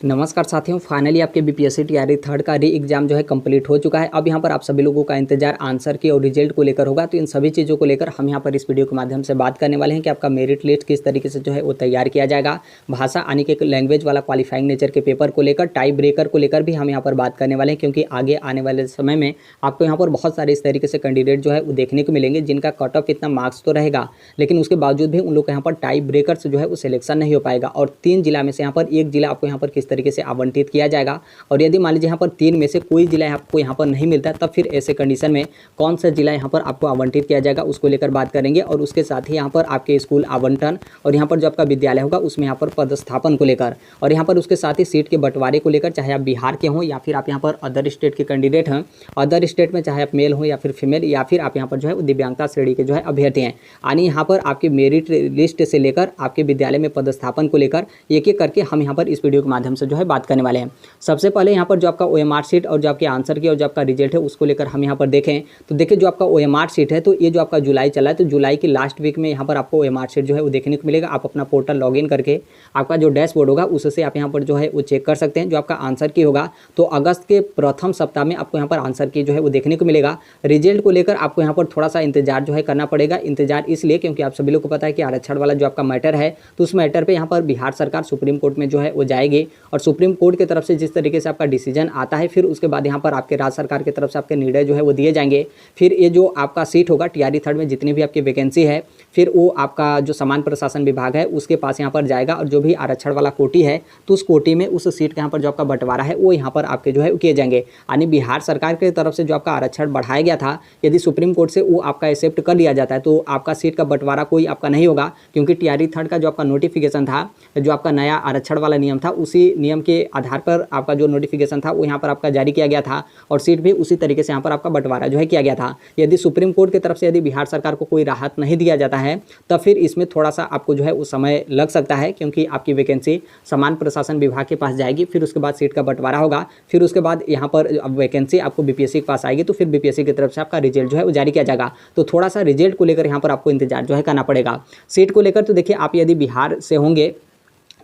नमस्कार साथियों, फाइनली आपके बीपीएससी टीआरई थर्ड का री एग्जाम जो है कंप्लीट हो चुका है। अब यहाँ पर आप सभी लोगों का इंतजार आंसर की और रिजल्ट को लेकर होगा। तो इन सभी चीज़ों को लेकर हम यहाँ पर इस वीडियो के माध्यम से बात करने वाले हैं कि आपका मेरिट लिस्ट किस तरीके से जो है वो तैयार किया जाएगा। भाषा यानी कि लैंग्वेज वाला क्वालिफाइंग नेचर के पेपर को लेकर, टाई ब्रेकर को लेकर भी हम यहाँ पर बात करने वाले हैं, क्योंकि आगे आने वाले समय में आपको यहाँ पर बहुत सारे इस तरीके से कैंडिडेट जो है वो देखने को मिलेंगे जिनका कट ऑफ इतना मार्क्स तो रहेगा, लेकिन उसके बावजूद भी उन लोग का यहाँ पर टाई ब्रेकर से जो है वो सिलेक्शन नहीं हो पाएगा। और 3 जिला में से यहाँ पर एक जिला आपको यहाँ पर किस तरीके से आवंटित किया जाएगा। और यदि मान लीजिए यहाँ पर 3 में से कोई जिला आपको यहाँ पर नहीं मिलता, तब फिर ऐसे कंडीशन में कौन सा जिला यहाँ पर आपको आवंटित किया जाएगा उसको लेकर बात करेंगे। और उसके साथ ही यहाँ पर आपके स्कूल आवंटन और यहाँ पर जो आपका विद्यालय होगा उसमें यहाँ पर पदस्थापन को लेकर, और यहाँ पर उसके साथ ही सीट के बंटवारे को लेकर, चाहे आप बिहार के हों या फिर आप यहाँ पर अदर स्टेट के कैंडिडेट हैं, अदर स्टेट में चाहे आप मेल हों या फिर फीमेल, या फिर आप यहाँ पर जो है दिव्यांगता श्रेणी के जो है अभ्यर्थी हैं, यानी यहाँ पर आपके मेरिट लिस्ट से लेकर आपके विद्यालय में पदस्थापन को लेकर एक एक करके हम यहाँ पर इस वीडियो के माध्यम से जो है बात करने वाले हैं। सबसे पहले यहाँ पर जो आपका ओएमआर सीट और जो आपके आंसर की और जो आपका रिजल्ट है उसको लेकर हम यहाँ पर देखें तो देखिए जो आपका ओएमआर सीट है, तो ये जो आपका जुलाई चला है, तो जुलाई की लास्ट वीक में यहाँ पर आपको ओएमआर सीट जो है वो देखने को मिलेगा। आप अपना पोर्टल लॉगिन करके आपका जो डैशबोर्ड होगा उससे आप यहाँ पर जो है वो चेक कर सकते हैं। जो आपका आंसर की होगा तो अगस्त के प्रथम सप्ताह में आपको यहाँ पर आंसर की जो है वो देखने को मिलेगा। रिजल्ट को लेकर आपको यहाँ पर थोड़ा सा इंतजार जो है करना पड़ेगा। इंतजार इसलिए क्योंकि आप सभी लोग को पता है कि आरक्षण वाला जो आपका मैटर है, तो उस मैटर पर यहाँ पर बिहार सरकार सुप्रीम कोर्ट में जो है वो जाएगी, और सुप्रीम कोर्ट की तरफ से जिस तरीके से आपका डिसीजन आता है, फिर उसके बाद यहाँ पर आपके राज्य सरकार की तरफ से आपके निर्णय जो है वो दिए जाएंगे। फिर ये जो आपका सीट होगा टीआरई थर्ड में जितनी भी आपकी वैकेंसी है, फिर वो आपका जो सामान्य प्रशासन विभाग है उसके पास यहाँ पर जाएगा, और जो भी आरक्षण वाला कोटी है तो उस कोटी में उस सीट का यहाँ पर जो आपका बंटवारा है वो यहाँ पर आपके जो है किए जाएंगे। यानी बिहार सरकार की तरफ से जो आपका आरक्षण बढ़ाया गया था, यदि सुप्रीम कोर्ट से वो आपका एक्सेप्ट कर लिया जाता है तो आपका सीट का बंटवारा कोई आपका नहीं होगा, क्योंकि टीआरई थर्ड का जो आपका नोटिफिकेशन था, जो आपका नया आरक्षण वाला नियम था, उसी नियम के आधार पर आपका जो नोटिफिकेशन था वो यहाँ पर आपका जारी किया गया था, और सीट भी उसी तरीके से यहाँ पर आपका बंटवारा जो है किया गया था। यदि सुप्रीम कोर्ट की तरफ से यदि बिहार सरकार को कोई राहत नहीं दिया जाता है, तब फिर इसमें थोड़ा सा आपको जो है उस समय लग सकता है, क्योंकि आपकी वैकेंसी सामान्य प्रशासन विभाग के पास जाएगी, फिर उसके बाद सीट का बंटवारा होगा, फिर उसके बाद यहाँ पर वैकेंसी आपको बीपीएससी के पास आएगी, तो फिर बीपीएससी की तरफ से आपका रिजल्ट जो है वो जारी किया जाएगा। तो थोड़ा सा रिजल्ट को लेकर यहाँ पर आपको इंतजार जो है करना पड़ेगा। सीट को लेकर तो देखिए, आप यदि बिहार से होंगे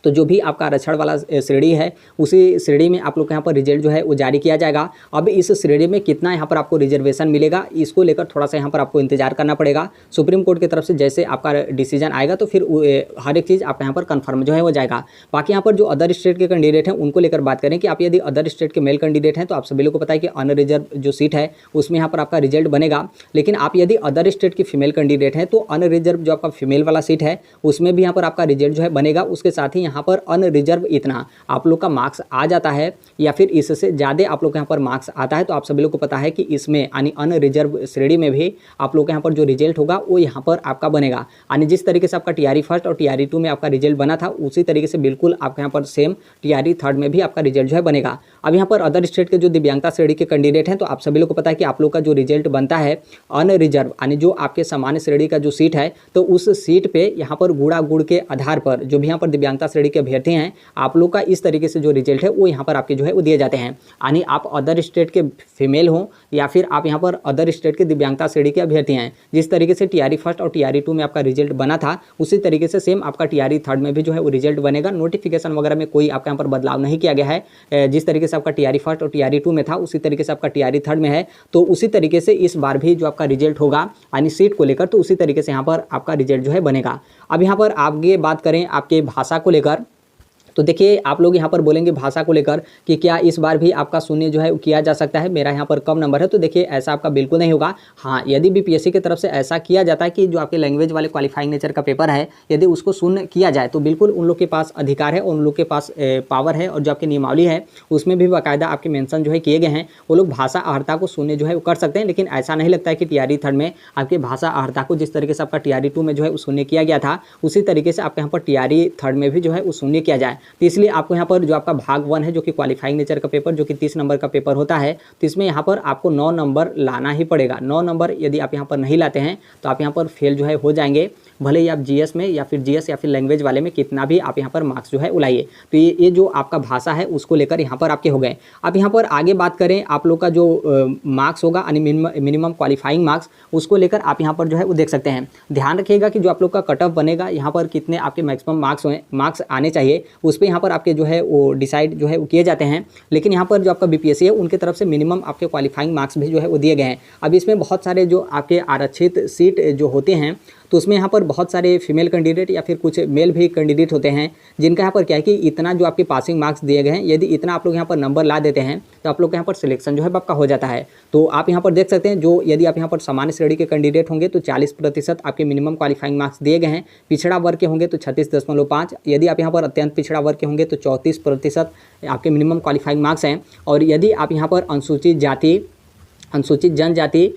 तो जो भी आपका आरक्षण वाला श्रेणी है उसी श्रेणी में आप लोग के यहाँ पर रिजल्ट जो है वो जारी किया जाएगा। अब इस श्रेणी में कितना यहाँ पर आपको रिजर्वेशन मिलेगा, इसको लेकर थोड़ा सा यहाँ पर आपको इंतजार करना पड़ेगा। सुप्रीम कोर्ट की तरफ से जैसे आपका डिसीजन आएगा तो फिर हर एक चीज़ आपका यहाँ पर कन्फर्म जो है हो जाएगा। बाकी यहाँ पर जो अदर स्टेट के कैंडिडेट हैं उनको लेकर बात करें कि आप यदि अदर स्टेट के मेल कैंडिडेट हैं तो आप सभी लोग को पता है कि अनरिजर्व जो सीट है उसमें यहाँ पर आपका रिजल्ट बनेगा। लेकिन आप यदि अदर स्टेट के फीमेल कैंडिडेट हैं तो अनरिजर्व जो आपका फीमेल वाला सीट है उसमें भी यहाँ पर आपका रिजल्ट जो है बनेगा। उसके साथ ही यहाँ पर अनरिजर्व इतना आप लोग का मार्क्स आ जाता है या फिर इससे ज़्यादा आप लोग के यहाँ पर मार्क्स आता है, तो आप सभी लोग को पता है कि इसमें यानी अनरिजर्व श्रेणी में भी आप लोग के यहाँ पर जो रिजल्ट होगा वो यहाँ पर आपका बनेगा। यानी जिस तरीके से आपका टीआरई फर्स्ट और टीआरई टू में आपका रिजल्ट बना था, उसी तरीके से बिल्कुल आपके यहाँ पर सेम टीआरई थर्ड में भी आपका रिजल्ट जो है बनेगा। अब यहाँ पर अदर स्टेट के जो दिव्यांगता श्रेणी के कैंडिडेट हैं, तो आप सभी लोग को पता है कि आप लोग का जो रिजल्ट बनता है अनरिजर्व यानी जो आपके सामान्य श्रेणी का जो सीट है, तो उस सीट पे यहाँ पर गुणा गुण के आधार पर जो भी यहाँ पर दिव्यांगता श्रेणी के अभ्यर्थी हैं, आप लोग का इस तरीके से जो रिजल्ट है वो यहाँ पर आपके जो है वो दिए जाते हैं। यानी आप अदर स्टेट के फीमेल हो या फिर आप यहाँ पर अदर स्टेट के दिव्यांगता श्रेणी के अभ्यर्थी हैं, जिस तरीके से टीआरई फर्स्ट और टीआरई टू में आपका रिजल्ट बना था उसी तरीके से सेम आपका टीआरई थर्ड में भी जो है वो रिजल्ट बनेगा। नोटिफिकेशन वगैरह में कोई आपका यहाँ पर बदलाव नहीं किया गया है। जिस तरीके से आपका टीआरई फर्स्ट और टीआरई टू में था उसी तरीके से आपका टीआरई थर्ड में है, तो उसी तरीके से इस बार भी जो आपका रिजल्ट होगा यानी सीट को लेकर, तो उसी तरीके से यहाँ पर आपका रिजल्ट जो है बनेगा। अब यहाँ पर आगे बात करें आपके भाषा को लेकर, तो देखिए आप लोग यहाँ पर बोलेंगे भाषा को लेकर कि क्या इस बार भी आपका शून्य जो है किया जा सकता है, मेरा यहाँ पर कम नंबर है। तो देखिए ऐसा आपका बिल्कुल नहीं होगा। हाँ, यदि बीपीएससी की तरफ से ऐसा किया जाता है कि जो आपके लैंग्वेज वाले क्वालिफाइंग नेचर का पेपर है यदि उसको शून्य किया जाए, तो बिल्कुल उन लोग के पास अधिकार है, उन लोग के पास पावर है, और जो आपकी नियमावली है उसमें भी बाकायदा आपके मेंशन जो है किए गए हैं। वो लोग भाषा अहर्ता को शून्य जो है वो कर सकते हैं, लेकिन ऐसा नहीं लगता है कि टीआरई थर्ड में आपके भाषा अहर्ता को जिस तरीके से आपका टीआरई टू में जो है वो शून्य किया गया था, उसी तरीके से आपके यहाँ पर टीआरई थर्ड में भी जो है वो शून्य किया जाए। तो इसलिए आपको यहाँ पर जो आपका भाग 1 है जो कि क्वालिफाइंग नेचर का पेपर जो कि 30 नंबर का पेपर होता है, तो इसमें यहाँ पर आपको 9 नंबर लाना ही पड़ेगा। 9 नंबर यदि आप यहाँ पर नहीं लाते हैं तो आप यहाँ पर फेल जो है हो जाएंगे। भले ही आप जीएस में या फिर जीएस या फिर लैंग्वेज वाले में कितना भी आप यहाँ पर मार्क्स जो है उलाइए। तो ये जो आपका भाषा है उसको लेकर यहाँ पर आपके हो गए। अब यहाँ पर आगे बात करें आप लोग का जो मार्क्स होगा यानी मिनिमम क्वालिफाइंग मार्क्स, उसको लेकर आप यहाँ पर जो है वो देख सकते हैं। ध्यान रखिएगा कि जो आप लोग का कट ऑफ बनेगा यहाँ पर कितने आपके मैक्सिमम मार्क्स आने चाहिए, उस पर यहाँ पर आपके जो है वो डिसाइड जो है वो किए जाते हैं। लेकिन यहाँ पर जो आपका बीपीएससी है उनकी तरफ से मिनिमम आपके क्वालिफाइंग मार्क्स भी जो है वो दिए गए हैं। अब इसमें बहुत सारे जो आपके आरक्षित सीट जो होते हैं तो उसमें यहाँ पर बहुत सारे फीमेल कैंडिडेट या फिर कुछ मेल भी कैंडिडेट होते हैं जिनका यहाँ पर क्या है कि इतना जो आपके पासिंग मार्क्स दिए गए हैं, यदि इतना आप लोग यहाँ पर नंबर ला देते हैं तो आप लोग यहाँ पर सिलेक्शन जो है आपका हो जाता है। तो आप यहाँ पर देख सकते हैं जो यदि आप यहाँ पर सामान्य श्रेणी के कैंडिडेट होंगे तो 40% आपके मिनिमम क्वालिफाइंग मार्क्स दिए गए हैं। पिछड़ा वर्ग के होंगे तो 36.5, यदि आप यहाँ पर अत्यंत पिछड़ा वर्ग के होंगे तो 34% आपके मिनिमम क्वालिफाइंग मार्क्स हैं। और यदि आप यहाँ पर अनुसूचित जाति, अनुसूचित जनजाति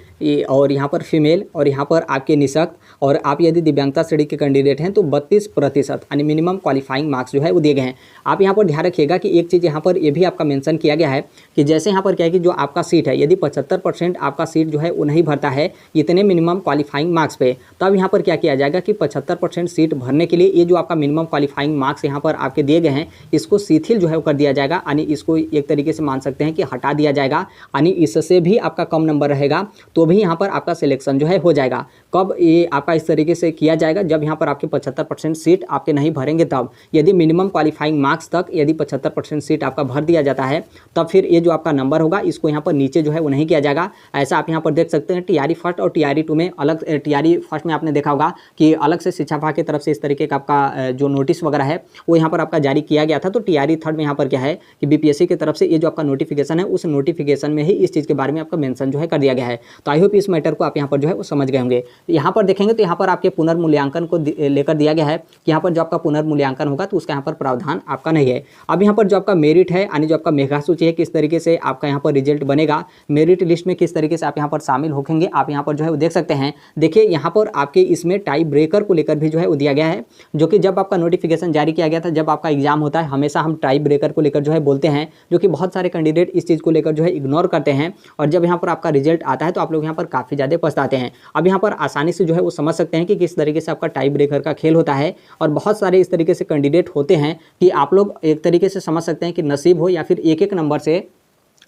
और यहाँ पर फीमेल और यहाँ पर आपके निःशक्त और आप यदि दिव्यांगता श्रेणी के कैंडिडेट हैं तो 32% यानी मिनिमम क्वालिफाइंग मार्क्स जो है वो दिए गए हैं। आप यहाँ पर ध्यान रखिएगा कि एक चीज़ यहाँ पर ये भी आपका मेंशन किया गया है कि जैसे यहाँ पर क्या है कि जो आपका सीट है यदि 75% आपका सीट जो है वो नहीं भरता है इतने मिनिमम क्वालिफाइंग मार्क्स पे, तब यहाँ पर क्या किया जाएगा कि 75% सीट भरने के लिए ये जो आपका मिनिमम क्वालिफाइंग मार्क्स यहाँ पर आपके दिए गए हैं इसको शिथिल जो है वो कर दिया जाएगा, यानी इसको एक तरीके से मान सकते हैं कि हटा दिया जाएगा, यानी इससे भी आपका कम नंबर रहेगा तो भी यहाँ पर आपका सिलेक्शन जो है हो जाएगा। कब ये आपका इस तरीके से किया जाएगा, जब यहाँ पर आपके 75% सीट आपके नहीं भरेंगे तब। यदि मिनिमम क्वालिफाइंग मार्क्स तक यदि 75% सीट आपका भर दिया जाता है तब फिर ये जो आपका नंबर होगा इसको यहाँ पर नीचे जो है वो नहीं किया जाएगा। ऐसा आप यहाँ पर देख सकते हैं टीआरई फर्स्ट और टीआरई 2 में अलग, टीआरई फर्स्ट में आपने देखा होगा कि अलग से शिक्षा विभाग की तरफ से इस तरीके का आपका जो नोटिस वगैरह है वो यहाँ पर आपका जारी किया गया था। तो टीआरई थर्ड में यहाँ पर क्या है कि बीपीएससी की तरफ से ये जो आपका नोटिफिकेशन है उस नोटिफिकेशन में ही इस चीज़ के बारे में आपका मेंशन जो है कर दिया गया है। तो आई होप इस मैटर को आप यहाँ पर जो है वो समझ गए होंगे। यहाँ पर देखेंगे तो यहाँ पर आपके पुनर्मूल्यांकन को लेकर दिया गया है कि यहाँ पर जो आपका पुनर्मूल्यांकन होगा तो उसका यहाँ पर प्रावधान आपका नहीं है। अब यहाँ पर जो आपका मेरिट है यानी जो आपका मेधा सूची है किस तरीके से आपका यहाँ पर रिजल्ट बनेगा, मेरिट लिस्ट में किस तरीके से आप यहाँ पर शामिल होंगे, आप यहाँ पर जो है वो देख सकते हैं। देखिए यहाँ पर आपके इसमें टाई ब्रेकर को लेकर भी जो है वो दिया गया है, जो कि जब आपका नोटिफिकेशन जारी किया गया था, जब आपका एग्जाम होता है हमेशा हम टाई ब्रेकर को लेकर जो है बोलते हैं, जो कि बहुत सारे कैंडिडेट इस चीज़ को लेकर जो है इग्नोर करते हैं और जब यहाँ पर आपका रिजल्ट आता है तो आप लोग यहाँ पर काफ़ी ज़्यादा पछताते हैं। अब यहाँ पर आसानी से जो है वो समझ सकते हैं कि किस तरीके से आपका टाई ब्रेकर का खेल होता है और बहुत सारे इस तरीके से कैंडिडेट होते हैं कि आप लोग एक तरीके से समझ सकते हैं कि नसीब हो या फिर एक एक नंबर से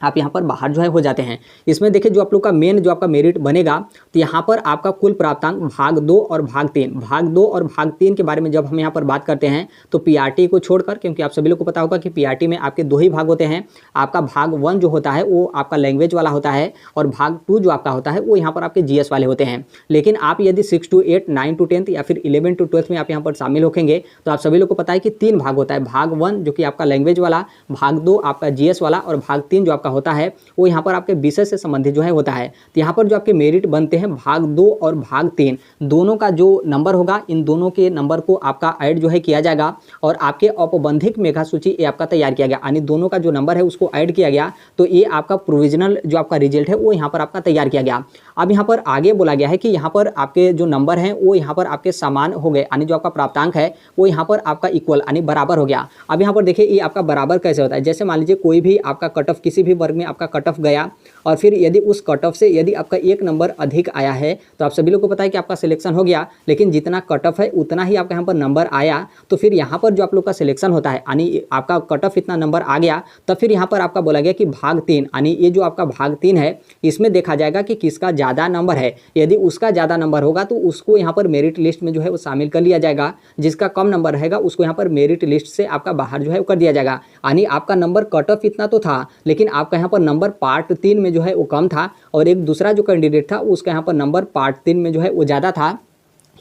आप यहाँ पर बाहर जो है हो जाते हैं। इसमें देखिए जो आप लोग का मेन जो आपका मेरिट बनेगा तो यहाँ पर आपका कुल प्राप्तांक भाग 2 और भाग 3 के बारे में जब हम यहाँ पर बात करते हैं तो पीआरटी को छोड़कर, क्योंकि आप सभी लोग को पता होगा कि पीआरटी में आपके 2 ही भाग होते हैं। आपका भाग 1 जो होता है वो आपका लैंग्वेज वाला होता है और भाग 2 जो आपका होता है वो यहाँ पर आपके जीएस वाले होते हैं। लेकिन आप यदि 6 to 8, 9 to 10 या फिर 11 to 12 में आप यहाँ पर शामिल होंगे तो आप सभी लोग को पता है कि 3 भाग होता है। भाग 1 जो कि आपका लैंग्वेज वाला, भाग 2 आपका जीएस वाला और भाग 3 जो आपका होता है वो यहाँ पर आपके विषय से संबंधित जो है होता है। तो यहाँ पर जो आपके मेरिट बनते हैं भाग 2 और भाग 3 दोनों का जो नंबर होगा इन दोनों के नंबर को आपका ऐड जो है किया जाएगा और आपके औपबंधिक मेधा सूची ये आपका तैयार किया गया, यानी दोनों का जो नंबर है उसको ऐड किया गया तो ये आपका प्रोविजनल जो आपका रिजल्ट है वो यहाँ पर आपका तैयार किया गया। अब यहाँ पर आगे बोला गया है कि यहाँ पर आपके जो नंबर हैं वो यहाँ पर आपके समान हो गए, यानी जो आपका प्राप्तांक है वो यहाँ पर आपका इक्वल यानी बराबर हो गया। अब यहाँ पर देखिए ये आपका बराबर कैसे होता है, जैसे मान लीजिए कोई भी आपका कट ऑफ किसी भी वर्ग में आपका कट ऑफ गया और फिर यदि उस कट ऑफ से यदि आपका एक नंबर अधिक आया है तो आप सभी लोग को पता है कि आपका सिलेक्शन हो गया, लेकिन जितना कट ऑफ है उतना ही आपका यहाँ पर नंबर आया तो फिर यहाँ पर जो आप लोग का सिलेक्शन होता है यानी आपका कट ऑफ इतना नंबर आ गया तब फिर यहाँ पर आपका बोला गया कि भाग 3 यानी ये जो आपका भाग 3 है इसमें देखा जाएगा कि किसका ज़्यादा नंबर है। यदि उसका ज़्यादा नंबर होगा तो उसको यहाँ पर मेरिट लिस्ट में जो है वो शामिल कर लिया जाएगा, जिसका कम नंबर रहेगा उसको यहाँ पर मेरिट लिस्ट से आपका बाहर जो है वो कर दिया जाएगा। यानी आपका नंबर कट ऑफ इतना तो था लेकिन आपका यहाँ पर नंबर पार्ट 3 में जो है वो कम था और एक दूसरा जो कैंडिडेट था उसका यहाँ पर नंबर पार्ट 3 में जो है वो ज़्यादा था,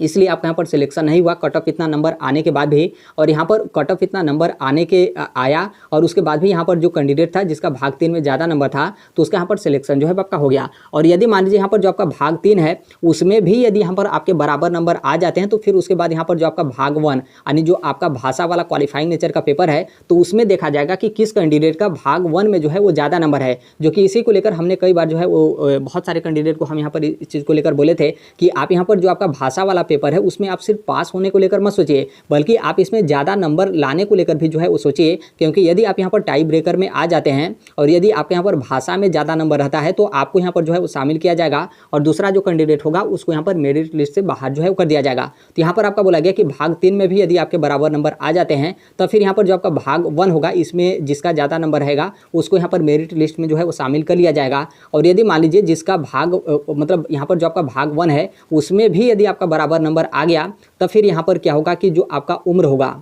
इसलिए आपका यहाँ पर सिलेक्शन नहीं हुआ कट ऑफ इतना नंबर आने के बाद भी। और यहाँ पर कट ऑफ इतना नंबर आने के आया और उसके बाद भी यहाँ पर जो कैंडिडेट था जिसका भाग 3 में ज़्यादा नंबर था तो उसका यहाँ पर सिलेक्शन जो है आपका हो गया। और यदि मान लीजिए यहाँ पर जो आपका भाग 3 है उसमें भी यदि यहाँ पर आपके बराबर नंबर आ जाते हैं तो फिर उसके बाद यहाँ पर जो आपका भाग 1 यानी जो आपका भाषा वाला क्वालिफाइंग नेचर का पेपर है तो उसमें देखा जाएगा कि किस कैंडिडेट का भाग 1 में जो है वो ज़्यादा नंबर है, जो कि इसी को लेकर हमने कई बार जो है वो बहुत सारे कैंडिडेट को हम यहाँ पर इस चीज़ को लेकर बोले थे कि आप यहाँ पर जो आपका भाषा वाला पेपर है उसमें आप सिर्फ पास होने को लेकर मत सोचिए, बल्कि आप इसमें ज़्यादा नंबर लाने को लेकर भी जो है वो सोचिए। क्योंकि यदि आप यहाँ पर टाई ब्रेकर में आ जाते हैं और यदि आपके यहाँ पर भाषा में ज़्यादा नंबर रहता है तो आपको यहाँ पर जो है वो शामिल किया जाएगा और दूसरा जो कैंडिडेट होगा उसको यहाँ पर मेरिट लिस्ट से बाहर जो है वो कर दिया जाएगा। तो यहाँ पर आपका बोला गया कि भाग 3 में भी यदि आपके बराबर नंबर आ जाते हैं तो फिर यहाँ पर जो आपका भाग 1 होगा इसमें जिसका ज़्यादा नंबर रहेगा उसको यहाँ पर मेरिट लिस्ट में जो है वो शामिल कर लिया जाएगा। और यदि मान लीजिए जिसका भाग मतलब यहाँ पर जो आपका भाग 1 है उसमें भी यदि आपका बराबर नंबर आ गया तो फिर यहाँ पर क्या होगा कि जो आपका उम्र होगा,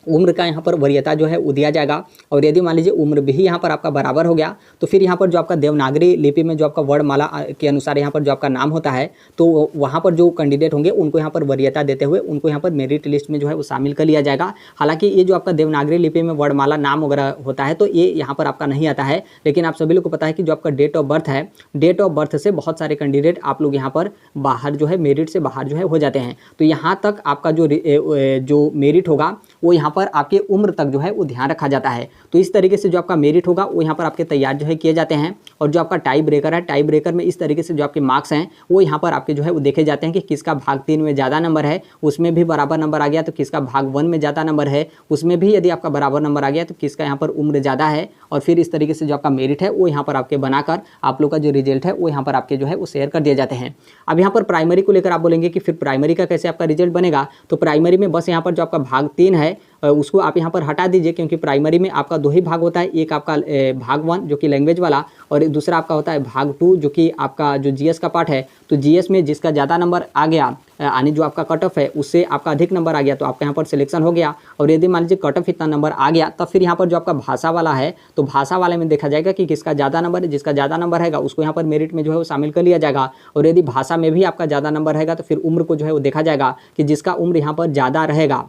उम्र का यहाँ पर वरीयता जो है वो दिया जाएगा। और यदि मान लीजिए उम्र भी यहाँ पर आपका बराबर हो गया तो फिर यहाँ पर जो आपका देवनागरी लिपि में जो आपका वर्णमाला के अनुसार यहाँ पर जो आपका नाम होता है तो वहाँ पर जो कैंडिडेट होंगे उनको यहाँ पर वरीयता देते हुए उनको यहाँ पर मेरिट लिस्ट में जो है वो शामिल कर लिया जाएगा। हालांकि ये जो आपका देवनागरी लिपि में वर्णमाला नाम वगैरह होता है तो ये यहाँ पर आपका नहीं आता है, लेकिन आप सभी लोग को पता है कि जो आपका डेट ऑफ बर्थ है, डेट ऑफ बर्थ से बहुत सारे कैंडिडेट आप लोग यहाँ पर बाहर जो है मेरिट से बाहर जो है हो जाते हैं। तो यहाँ तक आपका जो मेरिट होगा वो यहाँ पर आपके उम्र तक जो है वो ध्यान रखा जाता है। तो इस तरीके से जो आपका मेरिट होगा वो यहाँ पर आपके तैयार जो है किए जाते हैं। और जो आपका टाई ब्रेकर है, टाई ब्रेकर में इस तरीके से जो आपके मार्क्स हैं वो यहाँ पर आपके जो है वो देखे जाते हैं कि किसका भाग 3 में ज़्यादा नंबर है उसमें भी बराबर नंबर आ गया, तो किसका भाग 1 में ज़्यादा नंबर है उसमें भी यदि आपका बराबर नंबर आ गया तो किसका यहाँ पर उम्र ज़्यादा है। और फिर इस तरीके से जो आपका मेरिट है वो यहाँ पर आपके बनाकर आप लोग का जो रिजल्ट है वो यहाँ पर आपके जो है वो शेयर कर दिए जाते हैं। अब यहाँ पर प्राइमरी को लेकर आप बोलेंगे कि फिर प्राइमरी का कैसे आपका रिजल्ट बनेगा, तो प्राइमरी में बस यहाँ पर जो आपका भाग 3 है उसको आप यहाँ पर हटा दीजिए, क्योंकि प्राइमरी में आपका 2 ही भाग होता है, एक आपका भाग 1 जो कि लैंग्वेज वाला और दूसरा आपका होता है भाग 2 जो कि आपका जो जीएस का पार्ट है। तो जीएस में जिसका ज़्यादा नंबर आ गया यानी जो आपका कट ऑफ है उससे आपका अधिक नंबर आ गया तो आपका यहाँ पर सिलेक्शन हो गया। और यदि मान लीजिए कट ऑफ इतना नंबर आ गया तब फिर यहाँ पर जो आपका भाषा वाला है तो भाषा वाले में देखा जाएगा कि किसका ज़्यादा नंबर है, जिसका ज़्यादा नंबर रहेगा उसको यहाँ पर मेरिट में जो है वो शामिल कर लिया जाएगा। और यदि भाषा में भी आपका ज़्यादा नंबर रहेगा तो फिर उम्र को जो है वो देखा जाएगा कि जिसका उम्र यहाँ पर ज़्यादा रहेगा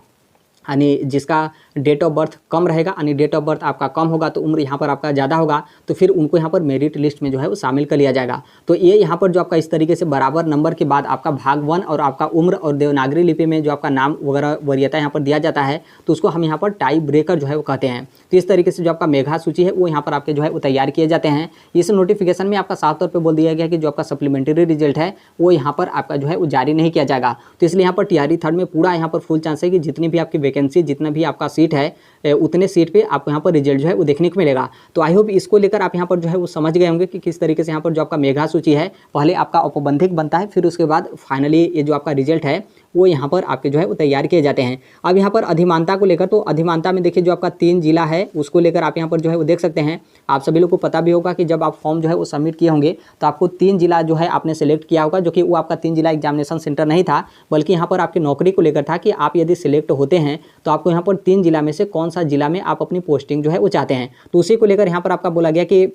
यानी जिसका डेट ऑफ बर्थ कम रहेगा यानी डेट ऑफ बर्थ आपका कम होगा तो उम्र यहाँ पर आपका ज़्यादा होगा तो फिर उनको यहाँ पर मेरिट लिस्ट में जो है वो शामिल कर लिया जाएगा। तो ये यहाँ पर जो आपका इस तरीके से बराबर नंबर के बाद आपका भाग 1 और आपका उम्र और देवनागरी लिपि में जो आपका नाम वगैरह वरीयता यहाँ पर दिया जाता है तो उसको हम यहाँ पर टाई ब्रेकर जो है वो कहते हैं। तो इस तरीके से जो आपका मेघा सूची है वो यहाँ पर आपके जो है वो तैयार किए जाते हैं। इस नोटिफिकेशन में आपका साफ तौर पर बोल दिया गया कि जो आपका सप्लीमेंट्री रिजल्ट है वो यहाँ पर आपका जो है वो जारी नहीं किया जाएगा। तो इसलिए यहाँ पर टीआरई 3 में पूरा यहाँ पर फुल चांस है कि जितनी भी आपकी वैकेंसी जितना भी आपका सीट है उतने सीट पे आपको यहाँ पर रिजल्ट जो है वो देखने को मिलेगा। तो आई होप इसको लेकर आप यहाँ पर जो है वो समझ गए होंगे कि किस तरीके से यहाँ पर जो आपका मेघा सूची है पहले आपका औपबंधिक बनता है फिर उसके बाद फाइनली ये जो आपका रिजल्ट है वो यहाँ पर आपके जो है वो तैयार किए जाते हैं। अब यहाँ पर अधिमानता को लेकर तो अधिमानता में देखिए जो आपका 3 जिला है उसको लेकर आप यहाँ पर जो है वो देख सकते हैं। आप सभी लोग को पता भी होगा कि जब आप फॉर्म जो है वो सबमिट किए होंगे तो आपको 3 जिला जो है आपने सेलेक्ट किया होगा, जो कि वो आपका 3 जिला एग्जामिनेशन सेंटर नहीं था बल्कि यहाँ पर आपकी नौकरी को लेकर था कि आप यदि सिलेक्ट होते हैं तो आपको यहाँ पर 3 जिला में से कौन सा जिला में आप अपनी पोस्टिंग जो है वो चाहते हैं। तो उसी को लेकर यहाँ पर आपका बोला गया कि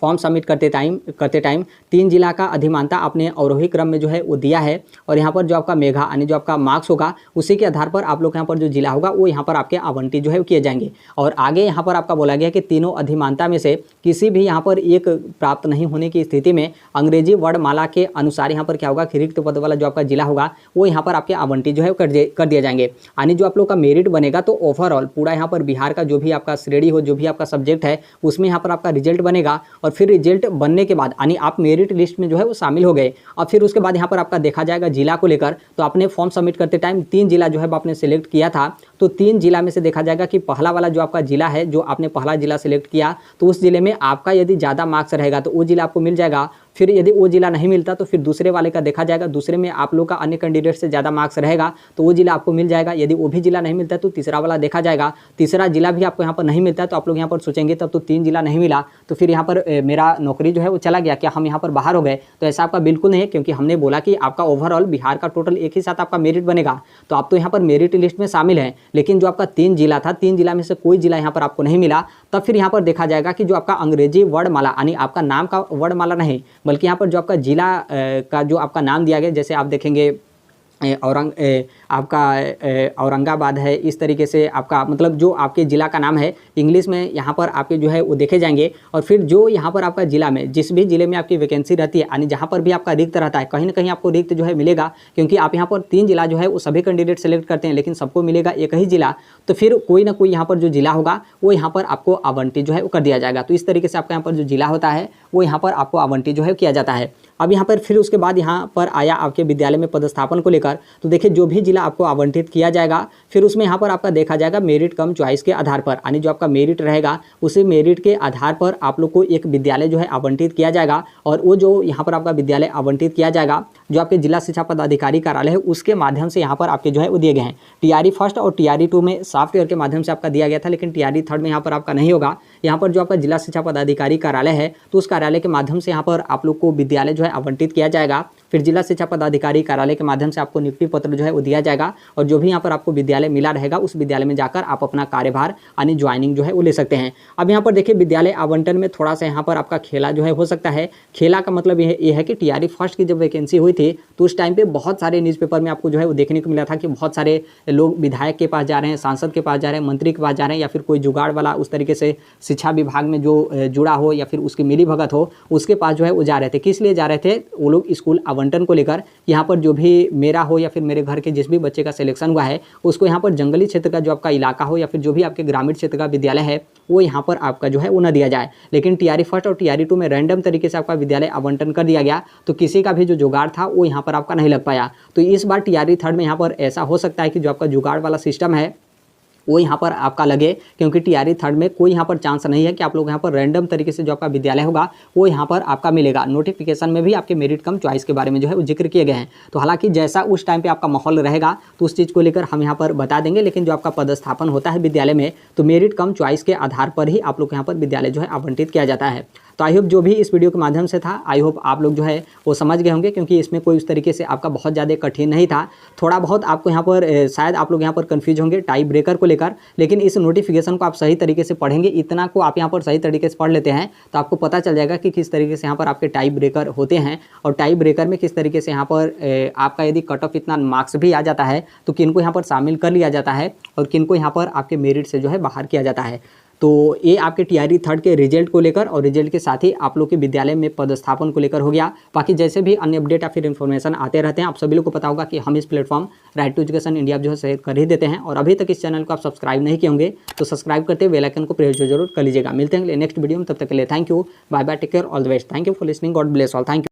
फॉर्म सबमिट करते टाइम 3 जिला का अधिमानता आपने अवरोही क्रम में जो है वो दिया है। और यहाँ पर जो आपका मेघा यानी जो आपका मार्क्स होगा उसी के आधार पर आप लोग यहाँ पर जो जिला होगा वो यहाँ पर आपके आवंटित जो है वो किए जाएंगे। और आगे यहाँ पर आपका बोला गया कि तीनों अधिमानता में से किसी भी यहाँ पर एक प्राप्त नहीं होने की स्थिति में अंग्रेजी वर्णमाला के अनुसार यहाँ पर क्या होगा कि रिक्त पद वाला जो आपका जिला होगा वो यहाँ पर आपके आवंटित जो है कर दिया जाएंगे। यानी जो आप लोग का मेरिट बनेगा तो ओवरऑल पूरा यहाँ पर बिहार का जो भी आपका श्रेणी हो जो भी आपका सब्जेक्ट है उसमें यहाँ पर आपका रिजल्ट बनेगा। और फिर रिजल्ट बनने के बाद यानी आप मेरिट लिस्ट में जो है वो शामिल हो गए और फिर उसके बाद यहाँ पर आपका देखा जाएगा जिला को लेकर। तो आपने फॉर्म सबमिट करते टाइम 3 जिला जो है आपने सेलेक्ट किया था तो 3 जिला में से देखा जाएगा कि पहला वाला जो आपका जिला है जो आपने पहला जिला सेलेक्ट किया तो उस जिले में आपका यदि ज़्यादा मार्क्स रहेगा तो वो जिला आपको मिल जाएगा। फिर यदि वो जिला नहीं मिलता तो फिर दूसरे वाले का देखा जाएगा, दूसरे में आप लोग का अन्य कैंडिडेट से ज़्यादा मार्क्स रहेगा तो वो जिला आपको मिल जाएगा। यदि वो भी जिला नहीं मिलता तो तीसरा वाला देखा जाएगा, तीसरा जिला भी आपको यहाँ पर नहीं मिलता तो आप लोग यहाँ पर सोचेंगे तब तो 3 जिला नहीं मिला तो फिर यहाँ पर मेरा नौकरी जो है वो चला गया, क्या हम यहाँ पर बाहर हो गए? तो ऐसा आपका बिल्कुल नहीं है, क्योंकि हमने बोला कि आपका ओवरऑल बिहार का टोटल एक ही साथ आपका मेरिट बनेगा तो आप तो यहाँ पर मेरिट लिस्ट में शामिल है। लेकिन जो आपका 3 जिला था 3 जिला में से कोई जिला यहाँ पर आपको नहीं मिला तब फिर यहाँ पर देखा जाएगा कि जो आपका अंग्रेजी वर्णमाला यानी आपका नाम का वर्णमाला नहीं बल्कि यहाँ पर जो आपका जिला का जो आपका नाम दिया गया, जैसे आप देखेंगे आपका औरंगाबाद है, इस तरीके से आपका मतलब जो आपके ज़िला का नाम है इंग्लिश में यहाँ पर आपके जो है वो देखे जाएंगे। और फिर जो यहाँ पर आपका ज़िला में जिस भी ज़िले में आपकी वैकेंसी रहती है यानी जहाँ पर भी आपका रिक्त रहता है, कहीं ना कहीं आपको रिक्त जो है मिलेगा, क्योंकि आप यहाँ पर 3 जिला जो है वो सभी कैंडिडेट सेलेक्ट करते हैं लेकिन सबको मिलेगा एक ही जिला। तो फिर कोई ना कोई यहाँ पर जो जिला होगा वो यहाँ पर आपको आवंटित जो है वो कर दिया जाएगा। तो इस तरीके से आपका यहाँ पर जो जिला होता है वो यहाँ पर आपको आवंटित जो है किया जाता है। अब यहाँ पर फिर उसके बाद यहाँ पर आया आपके विद्यालय में पदस्थापन को लेकर। तो देखिए जो भी जिला आपको आवंटित किया जाएगा फिर उसमें यहाँ पर आपका देखा जाएगा मेरिट कम चॉइस के आधार पर, यानी जो आपका मेरिट रहेगा उसी मेरिट के आधार पर आप लोग को एक विद्यालय जो है आवंटित किया जाएगा। और वो जो यहाँ पर आपका विद्यालय आवंटित किया जाएगा जो आपके जिला शिक्षा पदाधिकारी कार्यालय है उसके माध्यम से यहाँ पर आपके जो है वो दिए गए हैं। टीआरई फर्स्ट और टीआरई 2 में सॉफ्टवेयर के माध्यम से आपका दिया गया था, लेकिन टीआरई थर्ड में यहाँ पर आपका नहीं होगा। यहाँ पर जो आपका जिला शिक्षा पदाधिकारी कार्यालय है तो उस कार्यालय के माध्यम से यहाँ पर आप लोग को विद्यालय जो है आवंटित किया जाएगा। फिर जिला शिक्षा पदाधिकारी कार्यालय के माध्यम से आपको नियुक्ति पत्र जो है वो दिया जाएगा और जो भी यहाँ पर आपको विद्यालय मिला रहेगा उस विद्यालय में जाकर आप अपना कार्यभार यानी ज्वाइनिंग जो है वो ले सकते हैं। अब यहाँ पर देखिए विद्यालय आवंटन में थोड़ा सा यहाँ पर आपका खेला जो है हो सकता है। खेला का मतलब ये है कि टीआरई फर्स्ट की जब वैकेंसी हुई थी तो उस टाइम पे बहुत सारे न्यूज़पेपर में आपको जो है वो देखने को मिला था कि बहुत सारे लोग विधायक के पास जा रहे हैं, सांसद के पास जा रहे हैं, मंत्री के पास जा रहे हैं, या फिर कोई जुगाड़ वाला उस तरीके से शिक्षा विभाग में जो जुड़ा हो या फिर उसकी मिली भगत हो उसके पास जो है वो जा रहे थे। किस लिए जा रहे थे? वो लोग स्कूल आवंटन को लेकर यहाँ पर जो भी मेरा हो या फिर मेरे घर के जिस भी बच्चे का सिलेक्शन हुआ है उसको यहाँ पर जंगली क्षेत्र का जो आपका इलाका हो या फिर जो भी आपके ग्रामीण क्षेत्र का विद्यालय है वो यहाँ पर आपका जो है वो न दिया जाए। लेकिन टीआरई फर्स्ट और टीआरई 2 में रैंडम तरीके से आपका विद्यालय आवंटन कर दिया गया तो किसी का भी जो जुगाड़ था वो यहाँ पर आपका नहीं लग पाया। तो इस बार टीआरई थर्ड में यहाँ पर ऐसा हो सकता है कि जो आपका जुगाड़ वाला सिस्टम है वो यहाँ पर आपका लगे, क्योंकि टीआरई थर्ड में कोई यहाँ पर चांस नहीं है कि आप लोग यहाँ पर रैंडम तरीके से जो आपका विद्यालय होगा वो यहाँ पर आपका मिलेगा। नोटिफिकेशन में भी आपके मेरिट कम चॉइस के बारे में जो है वो जिक्र किए गए हैं। तो हालांकि जैसा उस टाइम पे आपका माहौल रहेगा तो उस चीज़ को लेकर हम यहाँ पर बता देंगे, लेकिन जो आपका पदस्थापन होता है विद्यालय में तो मेरिट कम चॉइस के आधार पर ही आप लोग यहाँ पर विद्यालय जो है आवंटित किया जाता है। तो आई होप जो भी इस वीडियो के माध्यम से था आई होप आप लोग जो है वो समझ गए होंगे, क्योंकि इसमें कोई उस तरीके से आपका बहुत ज़्यादा कठिन नहीं था। थोड़ा बहुत आपको यहाँ पर शायद आप लोग यहाँ पर कन्फ्यूज होंगे टाई ब्रेकर को लेकर, लेकिन इस नोटिफिकेशन को आप सही तरीके से पढ़ेंगे, इतना को आप यहाँ पर सही तरीके से पढ़ लेते हैं तो आपको पता चल जाएगा कि किस तरीके से यहाँ पर आपके टाई ब्रेकर होते हैं और टाई ब्रेकर में किस तरीके से यहाँ पर आपका यदि कट ऑफ इतना मार्क्स भी आ जाता है तो किनको यहाँ पर शामिल कर लिया जाता है और किनको यहाँ पर आपके मेरिट से जो है बाहर किया जाता है। तो ये आपके टीआरई थर्ड के रिजल्ट को लेकर और रिजल्ट के साथ ही आप लोग के विद्यालय में पदस्थापन को लेकर हो गया। बाकी जैसे भी अन्य अपडेट या फिर इन्फॉर्मेशन आते रहते हैं आप सभी लोग को पता होगा कि हम इस platform right to education India जो है शेयर कर ही देते हैं। और अभी तक इस चैनल को आप सब्सक्राइब नहीं किए होंगे तो सब्सक्राइब करते बेल आइकन को प्रेस जरूर कर लीजिएगा। मिलते हैं नेक्स्ट वीडियो में, तब तक के लिए thank you, bye bye, take care, all the best, thank you for listening, God bless all, thank you.